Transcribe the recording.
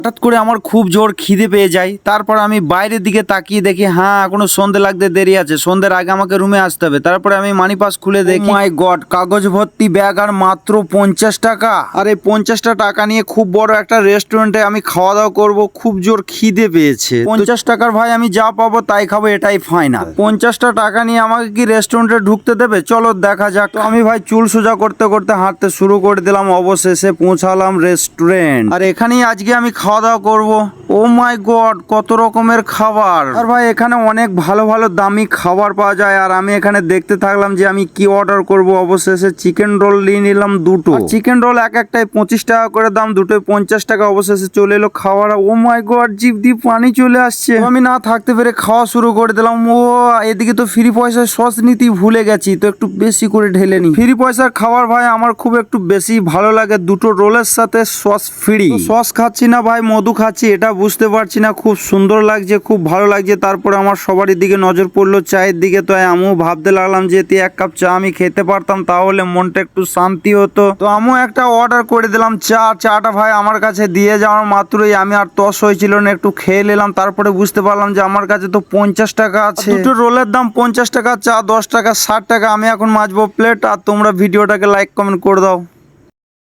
হঠাৎ করে আমার খুব জোর খিদে পেয়ে যায়। তারপর আমি বাইরের দিকে তাকিয়ে দেখি হ্যাঁ এখনো সন্ধে লাগতে দেরি আছে, সন্ধ্যের আগে আমাকে রুমে আসতে হবে। তারপরে আমি মানি পাস খুলে দেখি, মাই গড, কাগজ ভর্তি ব্যাগ আর মাত্র 50 টাকা। আর এই 50টা টাকা নিয়ে খুব বড় একটা রেস্টুরেন্টে আমি খাওয়া দাওয়া করবো। খুব জোর খিদে পেয়েছে। 50 টাকার ভাই আমি যা পাবো তাই খাবো, এটাই ফাইনাল। 50টা টাকা নিয়ে আমাকে কি রেস্টুরেন্টে ঢুকতে দেবে? চলো দেখা যাক। তো আমি ভাই চুল সোজা করতে করতে হাঁটতে শুরু করে দিলাম। অবশেষে পৌঁছালাম রেস্টুরেন্ট। আর এখানেই আজকে আমি খাওয়া দাওয়া করবো। ও মাই গড, কত রকমের খাবার। আর ভাই এখানে অনেক ভালো ভালো দামি খাবার পাওয়া যায়। আর আমি এখানে দেখতে থাকলাম যে আমি কি অর্ডার করব। অবশেষে চিকেন রোল নিয়ে নিলাম দুটো। চিকেন রোল এক একটাই 25 টাকা করে দাম, দুটোই 50 টাকা। অবশেষে চলে এলো খাবার। ও মাই গড, জিভ দিয়ে পানি চলে আসছে। তো আমি না থাকতে পেরে খাওয়া শুরু করে দিলাম। ও এদিকে তো ফ্রি পয়সায় সস নিতেই ভুলে গেছি, তো একটু বেশি করে ঢেলে নি। ফ্রি পয়সার খাবার ভাই আমার খুব একটু বেশি ভালো লাগে। দুটো রোলের সাথে সস ফ্রি। সস খাচ্ছি না ভাই, মধু খাচ্ছি এটা বুঝতে পারছি না। খুব সুন্দর লাগছে, খুব ভালো লাগছে। তারপরে আমার সবারই দিকে নজর পড়লো চায়ের দিকে। তো আমিও ভাবতে লাগলাম যে এক কাপ চা আমি খেতে পারতাম তাহলে মনটা একটু শান্তি হতো। তো আমিও একটা অর্ডার করে দিলাম চাটা ভাই আমার কাছে দিয়ে যাওয়ার মাত্রই আমি আর তস হয়েছিল না, একটু খেয়ে নিলাম। তারপরে বুঝতে পারলাম যে আমার কাছে তো 50 টাকা আছে। দুটো রোলের দাম 50 টাকা, চা 10 টাকা, 60 টাকা। আমি এখন মাজবো প্লেট। আর তোমরা ভিডিওটাকে লাইক কমেন্ট করে দাও।